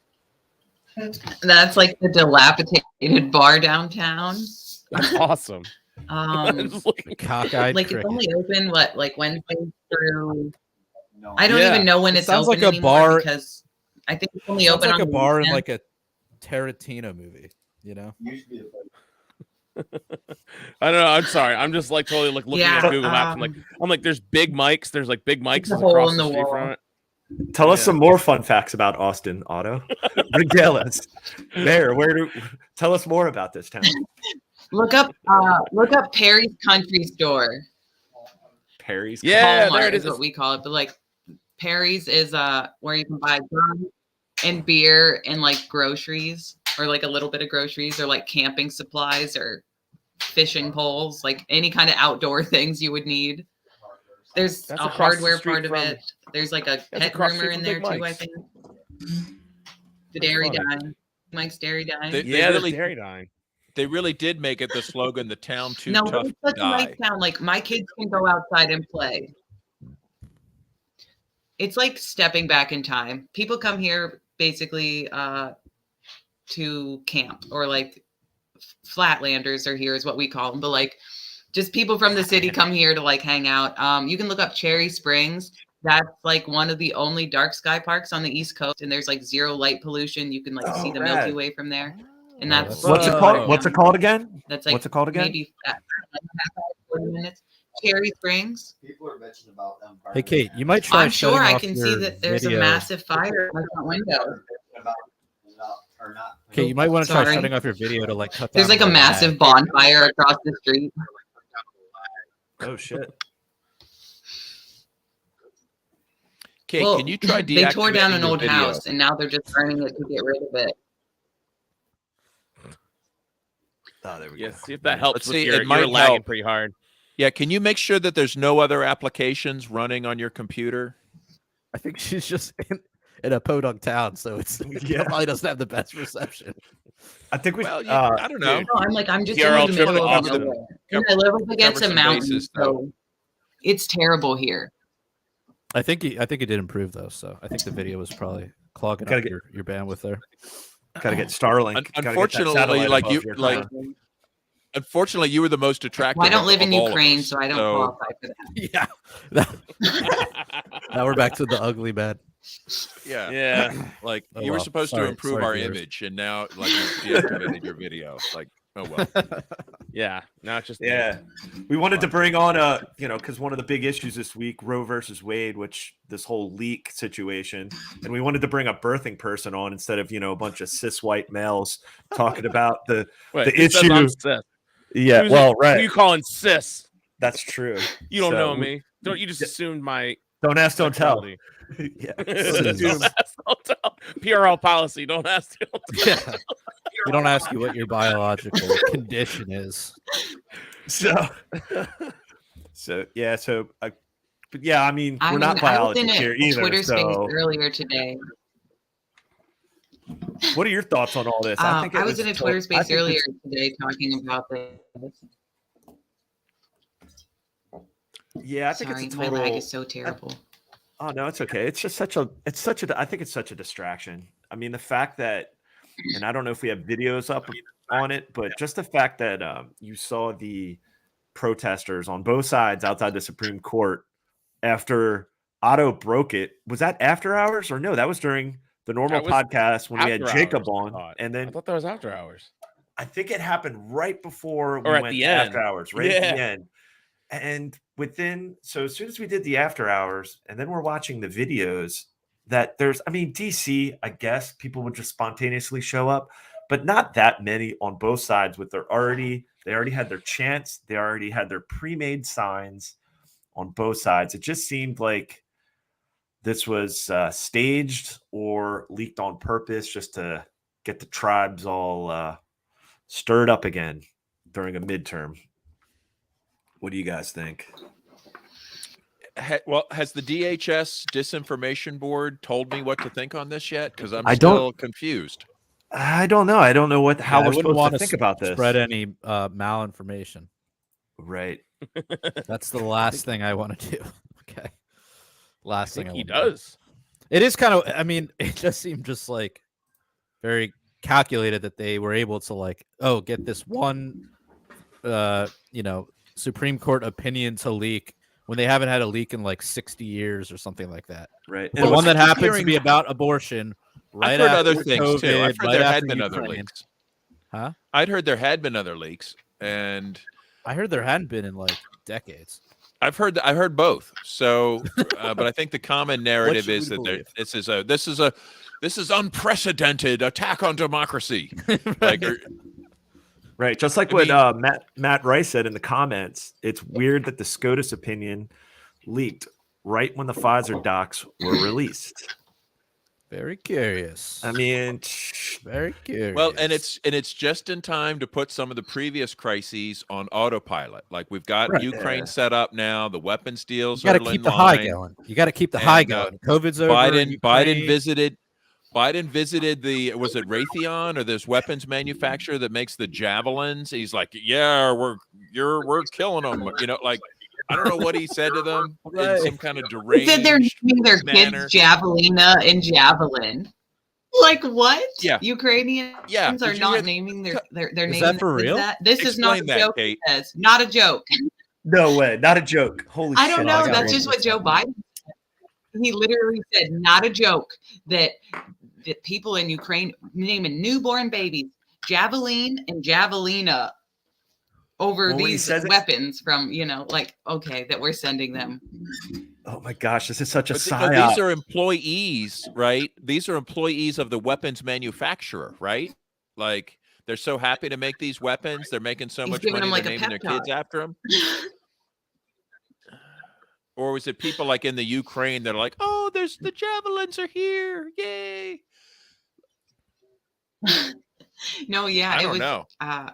That's like the dilapidated bar downtown. That's awesome. Cockeyed like cricket. It's only open like Wednesday through. I don't even know when it's open like a anymore bar, because I think it's only open like on a bar weekend. in like a Tarantino movie. I don't know. I'm sorry. I'm just like totally like looking at Google Maps. I'm like, there's Big Mike's. There's like Big Mike's across the street from it. Tell us some more fun facts about Austin, Otto. Regale us. Mayor, tell us more about this town. Look up Perry's Country Store. Perry's, there it is what we call it. But like Perry's is where you can buy gun and beer and like groceries, or like a little bit of groceries, or like camping supplies or fishing poles, like any kind of outdoor things you would need. There's a hardware part of it. There's like a pet groomer in there too, I think. The Dairy Dine. Mike's Dairy Dine. Dairy Dine. They really did make it the slogan, the town too tough to it's such die. A nice town. Like my kids can go outside and play. It's like stepping back in time. People come here basically to camp, or like flatlanders are here is what we call them. But like just people from the city come here to like hang out. You can look up Cherry Springs. That's like one of the only dark sky parks on the East Coast, and there's like zero light pollution. You can like see the Milky Way from there. And that's what's it called? What's it called again? That's like what's it called again? Maybe 40 minutes. Cherry Springs. People are bitching about them. Hey Kate, you might try. I'm sure I can see that there's a massive fire in my front window. Okay, you might want to try shutting off your video to like cut down. There's like a massive bonfire across the street. Oh shit. Kate, can you try deactivating They tore down an old video? house and now they're just burning it to get rid of it. Oh, there we go. See if that helps. See, you're lagging pretty hard. Yeah, can you make sure that there's no other applications running on your computer? I think she's just in a podunk town, so it probably doesn't have the best reception. I think we. I don't know. No, I'm just in the middle of nowhere. And I live up against a mountain, so it's terrible here. I think it did improve though, so I think the video was probably clogging up your bandwidth there. Gotta get Starlink. Unfortunately, Unfortunately, you were the most attractive. Well, I don't live in Ukraine, so I don't qualify for that. Yeah. Now we're back to the ugly bed. Yeah. Like you were supposed to improve our image, and now like you deactivated your video. Like, oh well. Yeah. Now it's just We wanted to bring on because one of the big issues this week, Roe versus Wade, which this whole leak situation, and we wanted to bring a birthing person on instead of a bunch of cis white males talking about the issue. Yeah, right. Who you calling cis? That's true. You don't know me. Don't you just assumed my don't ask, don't tell. Yeah. Don't ask, don't tell. PRL policy. Don't ask, don't tell. Yeah. We don't ask you what your biological condition is. But yeah, I mean, we're not biologists here either. Twitter space earlier today. What are your thoughts on all this? I was in a Twitter space earlier today talking about this. Yeah, I think it's a total. My lag is so terrible. Oh no, it's okay. It's just I think it's such a distraction. I mean, the fact that, and I don't know if we have videos up on it, but just the fact that you saw the protesters on both sides outside the Supreme Court after Otto broke it. Was that after hours or no? That was during the normal podcast when we had Jacob on, and then I thought that was after hours. I think it happened right before we went to after hours, right at the end. And so as soon as we did the after hours, and then we're watching the videos that DC, I guess people would just spontaneously show up, but not that many on both sides they already had their chants. They already had their pre-made signs on both sides. It just seemed like this was staged or leaked on purpose just to get the tribes all stirred up again during a midterm. What do you guys think? Well, has the DHS Disinformation Board told me what to think on this yet? Because I'm still confused. I don't know. I don't know how we're supposed to think about this. Spread any malinformation. Right. That's the last thing I want to do. Okay. Last thing he does. It is kind of. I mean, it just seemed just like very calculated that they were able to get this one, Supreme Court opinion to leak when they haven't had a leak in 60 years or something like that. Right. The one that happens to be about abortion. Right. I've heard other things too. I've heard there had been other leaks. Huh? I'd heard there had been other leaks, and I heard there hadn't been in decades. I've heard both. So, but I think the common narrative is that this is unprecedented attack on democracy. Right. Just like what Matt Rice said in the comments, it's weird that the SCOTUS opinion leaked right when the Pfizer docs were released. Very curious. I mean, very curious. Well, and it's just in time to put some of the previous crises on autopilot. Like we've got Ukraine set up now. The weapons deals are in line. You got to keep the high going. You got to keep the high going. COVID's over. Biden visited was it Raytheon or this weapons manufacturer that makes the javelins? He's like, yeah, we're killing them. I don't know what he said to them in some kind of deranged. He said they're naming their kids Javelina and Javelin. Like what? Yeah, Ukrainians are not naming their names. Is that for real? This is not a joke. Kate. It says not a joke. No way, not a joke. Holy shit! I don't know. That's just what Joe Biden said. He literally said, not a joke, that people in Ukraine naming newborn babies Javelin and Javelina over these weapons from, that we're sending them. Oh my gosh, this is such a psyop. But these are employees, right? These are employees of the weapons manufacturer, right? Like they're so happy to make these weapons. They're making so much money, they're naming their kids after them. Or was it people like in the Ukraine that are like, oh, there's the javelins are here. Yay. No, yeah, I don't know.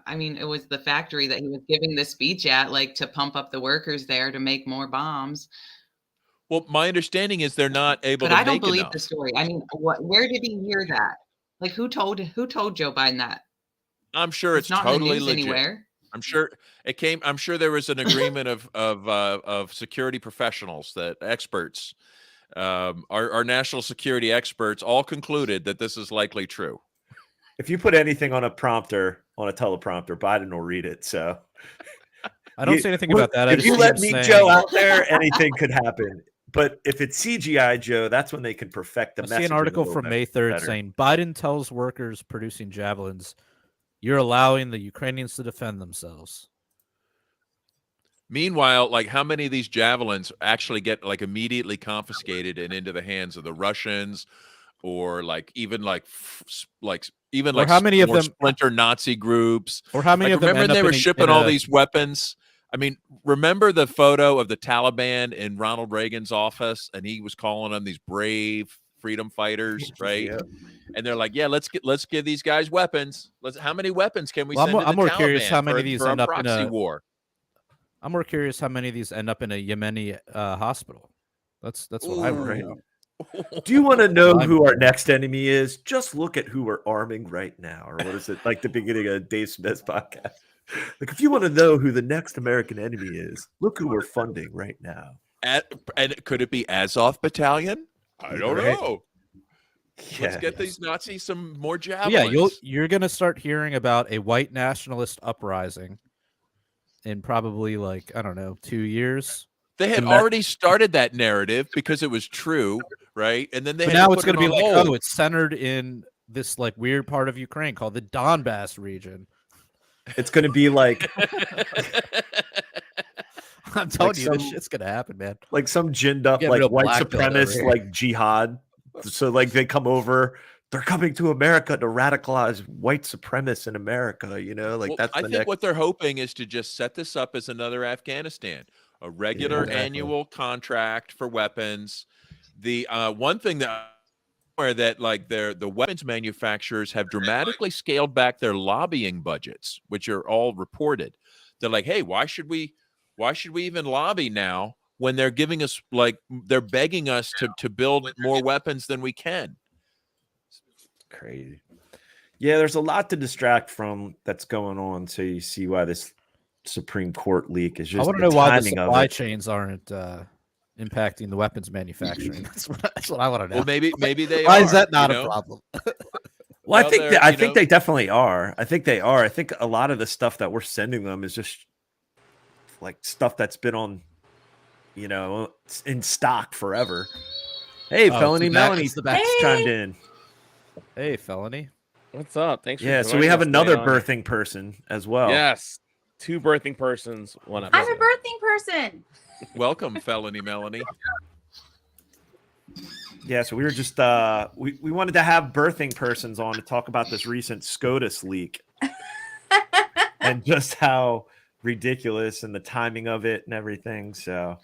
It was the factory that he was giving the speech at, to pump up the workers there to make more bombs. Well, my understanding is they're not able to. But I don't make believe enough. The story. I mean, where did he hear that? Who told Joe Biden that? I'm sure it's not totally in the news legit. Anywhere. I'm sure it came. I'm sure there was an agreement of security professionals that experts, our national security experts, all concluded that this is likely true. If you put anything on a prompter, on a teleprompter, Biden will read it. So I don't say anything about that. If you let me Joe out there, anything could happen. But if it's CGI Joe, that's when they can perfect the message. I see an article from May 3rd saying Biden tells workers producing javelins, "You're allowing the Ukrainians to defend themselves." Meanwhile, like how many of these javelins actually get like immediately confiscated and into the hands of the Russians, or like even like how many of them splinter Nazi groups, or how many like, of them remember they were shipping all these weapons? I mean, remember the photo of the Taliban in Ronald Reagan's office, and he was calling them these brave freedom fighters, right? Yeah. And they're like, "Yeah, let's give these guys weapons. How many weapons can we send to the I'm more Taliban curious how many for, of these for end a up in proxy a war?" I'm more curious how many of these end up in a Yemeni hospital. That's what I want to know. Do you want to know who our next enemy is? Just look at who we're arming right now. Or what is it? Like the beginning of Dave Smith's podcast. Like, if you want to know who the next American enemy is, look who we're funding right now. And could it be Azov Battalion? I don't know. Yeah. Let's get these Nazis some more javelins. Yeah, you're going to start hearing about a white nationalist uprising in probably, like, I don't know, 2 years. They had already started that narrative because it was true, right? And then now it's going to be like, oh, it's centered in this like weird part of Ukraine called the Donbass region. It's going to be like I'm telling you, this shit's going to happen, man. Like some ginned up like white supremacist like jihad. So like they come over, they're coming to America to radicalize white supremacists in America, you know, like that's I think what they're hoping is to just set this up as another Afghanistan, a regular annual contract for weapons. The one thing that like the weapons manufacturers have dramatically scaled back their lobbying budgets, which are all reported. They're like, hey, why should we even lobby now when they're giving us they're begging us to build more weapons than we can? Crazy. Yeah, there's a lot to distract from that's going on. So you see why this Supreme Court leak is just. I want to know why the supply chains aren't impacting the weapons manufacturing. That's what I want to know. Well, maybe they. Why is that not a problem? Well, I think they definitely are. I think they are. I think a lot of the stuff that we're sending them is just like stuff that's been on, in stock forever. Hey, Felony Melanie, the back chimed in. Hey, Felony. What's up? Thanks for joining us. So we have another birthing person as well. Yes. 2 birthing persons, 1 episode. I'm a birthing person. Welcome, Felony Melanie. Yeah, so we were just we wanted to have birthing persons on to talk about this recent SCOTUS leak and just how ridiculous and the timing of it and everything. So,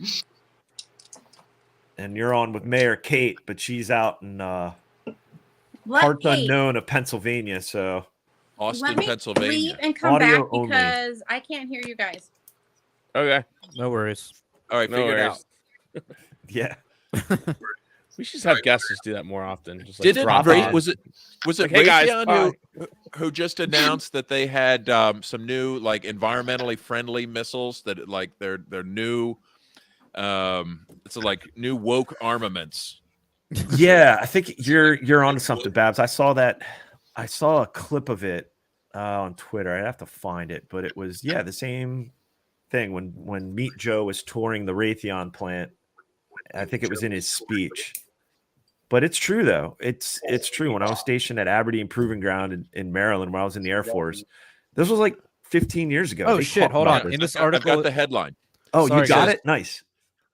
and you're on with Mayor Kate, but she's out in parts unknown of Pennsylvania. So, Austin, Pennsylvania. Leave and come back because I can't hear you guys. Okay, no worries. All right, figure it out. Yeah. We should have guests just do that more often. Just was it like, hey Raytheon who just announced that they had some new like environmentally friendly missiles that like they're new it's like new woke armaments. Yeah, I think you're onto something, Babs. I saw a clip of it on Twitter. I'd have to find it, but it was the same thing when Meet Joe was touring the Raytheon plant. I think it was in his speech. But it's true, though. It's true. When I was stationed at Aberdeen Proving Ground in Maryland, when I was in the Air Force, this was like 15 years ago. Oh, shit. Hold on. In this article, I've got the headline. Oh, you got it? Nice.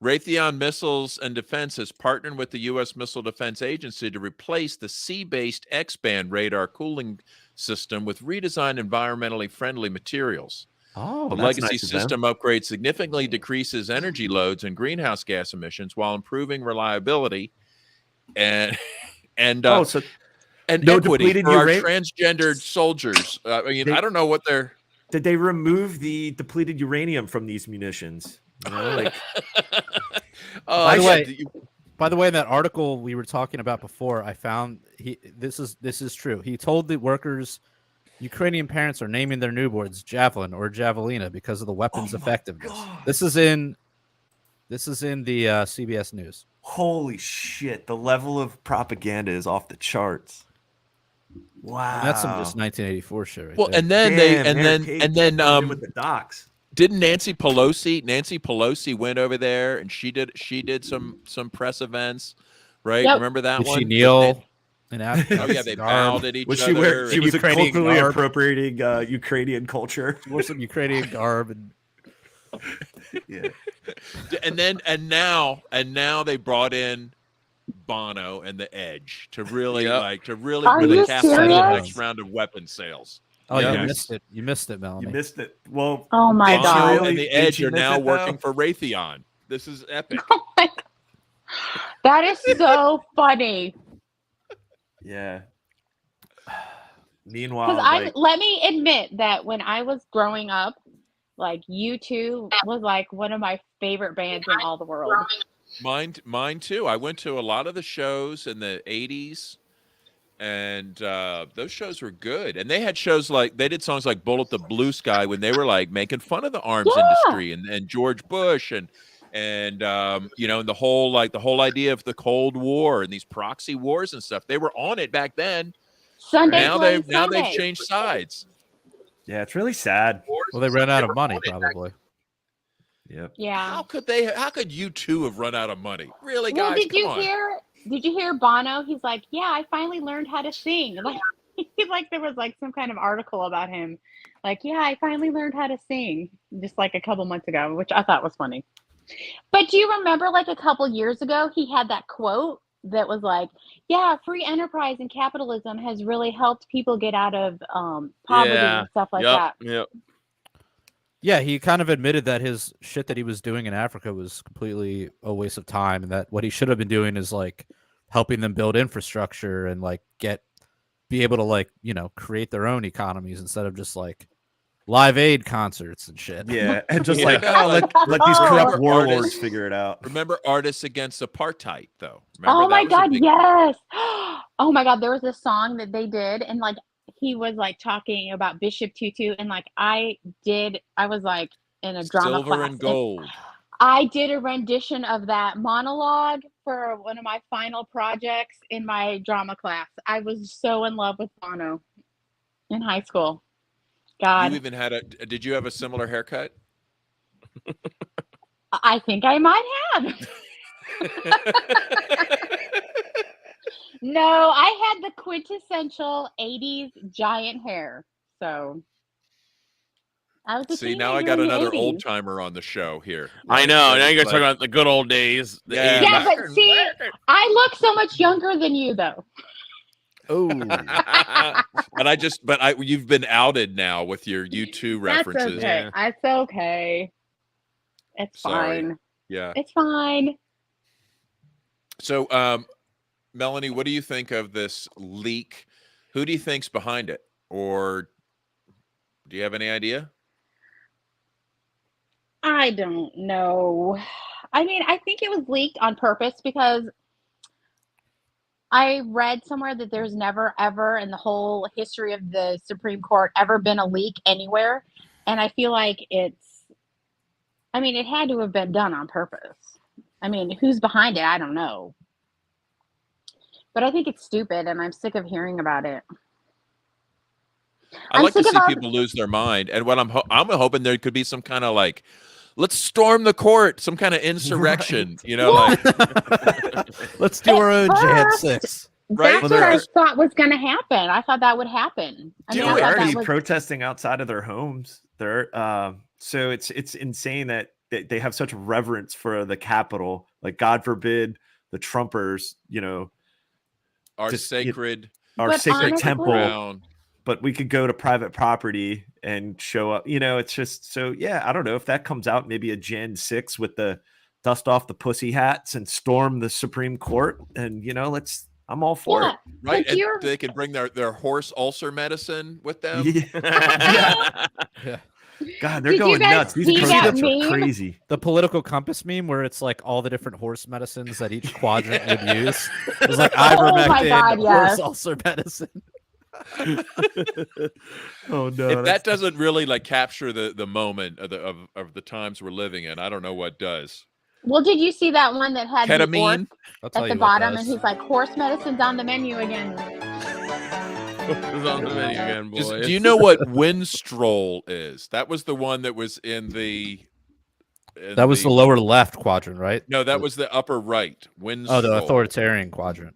Raytheon Missiles and Defense has partnered with the U.S. Missile Defense Agency to replace the sea-based X-band radar cooling system with redesigned environmentally friendly materials. Oh, the legacy system upgrade significantly decreases energy loads and greenhouse gas emissions while improving reliability and no equity for our transgendered soldiers. I don't know what they're. Did they remove the depleted uranium from these munitions? By the way, in that article we were talking about before, I found this is true. He told the workers, Ukrainian parents are naming their newborns Javelin or Javelina because of the weapon's effectiveness. God. This is in the CBS News. Holy shit! The level of propaganda is off the charts. Wow, And that's some just 1984 shit. Right well, there. and then with the docs. Didn't Nancy Pelosi went over there and she did some press events, right? Yep. Remember that Did one? she kneel? Oh yeah, they bowed at each Was other. She was Ukrainian culturally garb. appropriating Ukrainian culture. She wore some Ukrainian garb and Yeah. and now they brought in Bono and the Edge to really Are really you capsize the serious? next round of weapon sales. oh, Yeah. you missed it. You missed it, Melanie. You missed it. Well, Oh my Bono god. Bono and the Edge Did you are miss now it, working though? for Raytheon. This is epic. That is so funny. Yeah. Meanwhile, Because let me admit that when I was growing up, like U2 was like one of my favorite bands in all the world. Mine too. I went to a lot of the shows in the 80s, and those shows were good. And they had shows like, they did songs like Bullet the Blue Sky when they were like making fun of the arms industry and George Bush and you know, and the whole idea of the Cold War and these proxy wars and stuff. They were on it back then. Now they've changed sides. yeah, it's really sad. Well, they ran out of money, probably. Yep. Yeah. How could U2 have run out of money? Really, Well, guys? did you hear Bono? He's like, yeah, I finally learned how to sing. Like there was like some kind of article about him. Like, yeah, I finally learned how to sing just like a couple months ago, which I thought was funny. But do you remember like a couple years ago, he had that quote that was like, yeah, free enterprise and capitalism has really helped people get out of poverty and stuff like that. Yep. Yeah, he kind of admitted that his shit that he was doing in Africa was completely a waste of time, and that what he should have been doing is like helping them build infrastructure and like be able to like, you know, create their own economies instead of just like Live Aid concerts and shit. Yeah, and just like, let these corrupt warlords figure it out. Remember Artists Against Apartheid, though. Oh my God, yes. Oh my God, there was a song that they did, and like he was like talking about Bishop Tutu, and like I was like in a drama Silver class. and Gold. I did a rendition of that monologue for one of my final projects in my drama class. I was so in love with Bono in high school. God. You even did you have a similar haircut? I think I might have. No, I had the quintessential 80s giant hair. So I was See, now I got another old timer on the show here. I know. Now you're talking about the good old days. The 80s. Yeah, but see, I look so much younger than you, though. Oh, you've been outed now with your U2 references. That's okay. That's okay. It's Sorry. fine. Yeah. It's fine. So, Melanie, what do you think of this leak? Who do you think's behind it? Or do you have any idea? I don't know. I mean, I think it was leaked on purpose because I read somewhere that there's never, ever in the whole history of the Supreme Court ever been a leak anywhere. And I feel like it had to have been done on purpose. I mean, who's behind it? I don't know. But I think it's stupid, and I'm sick of hearing about it. I like to see people lose their mind. And what I'm hoping there could be some kind of like, let's storm the court, some kind of insurrection, right. You know, like let's do our own Jan 6. Right? That's what I thought was going to happen. I thought that would happen. They're already protesting outside of their homes. So it's insane that they have such reverence for the Capitol. Like, God forbid the Trumpers, you know, our sacred temple. But we could go to private property and show up. You know, it's just so, yeah, I don't know if that comes out, maybe a Jan 6 with the dust off the pussy hats and storm the Supreme Court. And, you know, I'm all for it. Right. And they can bring their horse ulcer medicine with them. Yeah. Yeah. God, they're going nuts. These protests are crazy. The political compass meme where it's like all the different horse medicines that each quadrant would use. It's like ivermectin, horse ulcer medicine. Oh no! If that doesn't really like capture the moment of the times we're living in, I don't know what does. Well, did you see that one that had ketamine at the bottom, and he's like, "Horse medicine's on the menu again." Focus on the menu again, boys. Do you know what Windstroll is? That was the one that was in the. That was the lower left quadrant, right? No, that was the upper right. Windstroll. Oh, the authoritarian quadrant.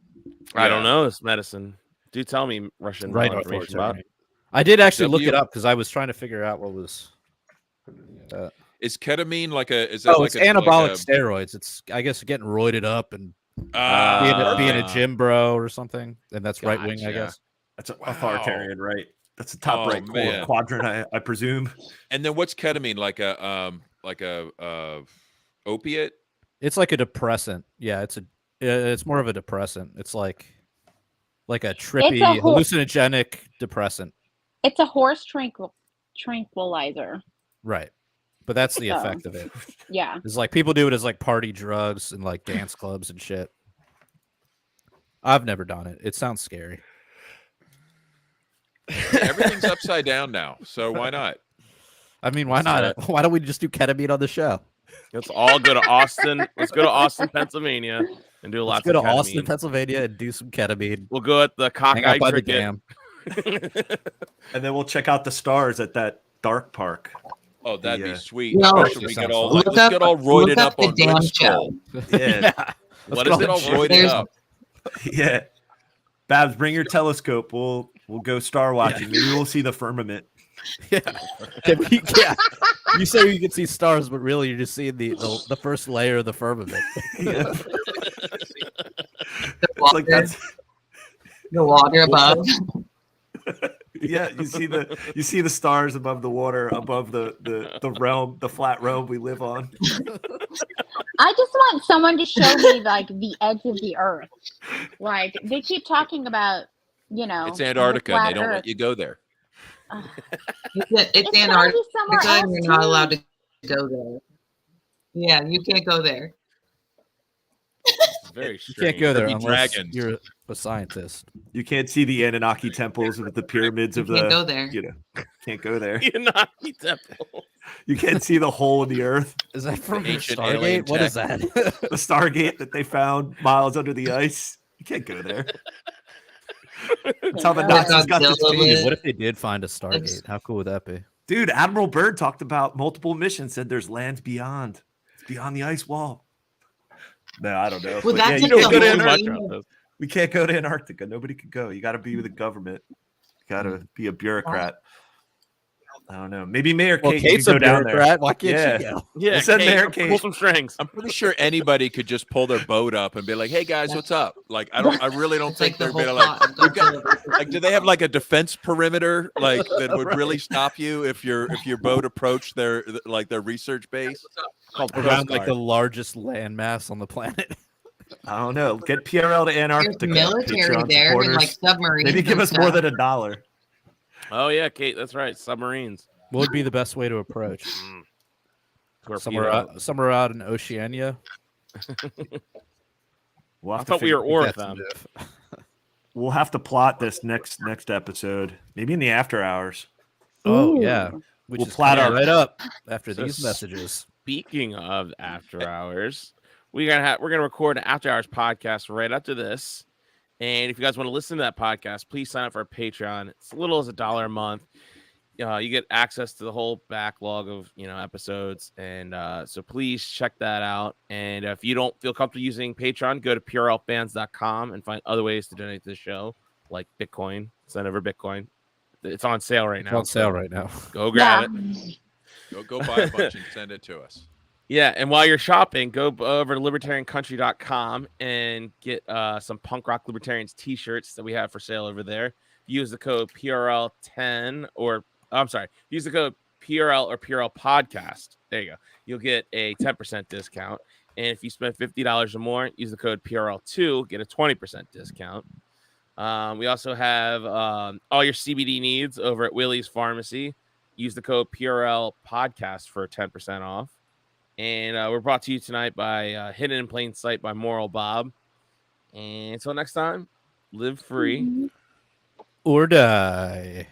I don't know this medicine. Do tell me Russian right information about. I did actually look it up because I was trying to figure out what was. Is ketamine like a? Is that like it's anabolic steroids. It's I guess getting roided up and being a gym bro or something, and that's right wing, I guess. That's authoritarian, right? That's the top right quadrant, I presume. And then what's ketamine? Like a opiate? It's like a depressant. Yeah, it's more of a depressant. It's like a trippy hallucinogenic depressant. It's a horse tranquilizer. Right. But that's the effect of it. Yeah. It's like people do it as like party drugs and like dance clubs and shit. I've never done it. It sounds scary. Everything's upside down now, so why not? I mean, why not? Why don't we just do ketamine on the show? Let's all go to Austin. Let's go to Austin, Pennsylvania, and do lots of ketamine. Let's go to Austin, Pennsylvania, and do some ketamine. We'll go at the Cockeye Cricket. And then we'll check out the stars at that dark park. Oh, that'd be sweet. Especially we get all roided up on damn show. Yeah. What is it all roided up? Yeah. Babs, bring your telescope. We'll go star watching. Maybe we'll see the firmament. Yeah. You say you can see stars, but really you're just seeing the first layer of the firmament. Yeah. The water above. Yeah, you see the stars above the water, above the realm, the flat realm we live on. I just want someone to show me like the edge of the earth. Like they keep talking about, it's Antarctica and they don't let you go there. It's Antarctica and you're not allowed to go there. Yeah, you can't go there. Very strange. You can't go there unless dragons. You're a scientist. You can't see the Anunnaki temples with the pyramids of the. Can't go there. Can't go there. Anunnaki temple. You can't see the hole in the earth. Is that from Ancient Stargate? What is that? The Stargate that they found miles under the ice. You can't go there. That's how the Nazis got this painted. What if they did find a Stargate? How cool would that be? Dude, Admiral Byrd talked about multiple missions, said there's lands beyond. It's beyond the ice wall. No, I don't know. Well, that's you can't go to Antarctica. We can't go to Antarctica. Nobody can go. You got to be with the government. You got to be a bureaucrat. I don't know. Maybe Mayor Kate Kate's can a go down bureaucrat. there. Why can't she go? Yeah, Mayor Kate. Pull some strings. I'm pretty sure anybody could just pull their boat up and be like, "Hey guys, what's up?" Like, I really don't think they're gonna like. Do they have like a defense perimeter like that would really stop you if your boat approached their research base? Around like the largest landmass on the planet. I don't know. Get PRL to Antarctica. There's military there and like submarines. Maybe give us more than $1. Oh yeah, Kate, that's right. Submarines. What would be the best way to approach? Somewhere out in Oceania. I thought we were with them. We'll have to plot this next episode, maybe in the after hours. Oh yeah, we'll plot our right up after these messages. Speaking of after hours, we're gonna record an after hours podcast right after this. And if you guys want to listen to that podcast, please sign up for our Patreon. It's as little as $1 a month. You get access to the whole backlog of episodes, and so please check that out. And if you don't feel comfortable using Patreon, go to PRLFans.com and find other ways to donate to the show, like Bitcoin. Send over Bitcoin. It's on sale right now. It's on sale right now. Go grab it. Go buy a bunch and send it to us. Yeah, and while you're shopping, go over to libertariancountry.com and get some Punk Rock Libertarians t-shirts that we have for sale over there. Use the code PRL10 use the code PRL or PRL Podcast. There you go. You'll get a 10% discount. And if you spend $50 or more, use the code PRL2, get a 20% discount. We also have all your CBD needs over at Willie's Pharmacy. Use the code PRL Podcast for 10% off. And we're brought to you tonight by Hidden in Plain Sight by Moral Bob. And until next time, live free or die.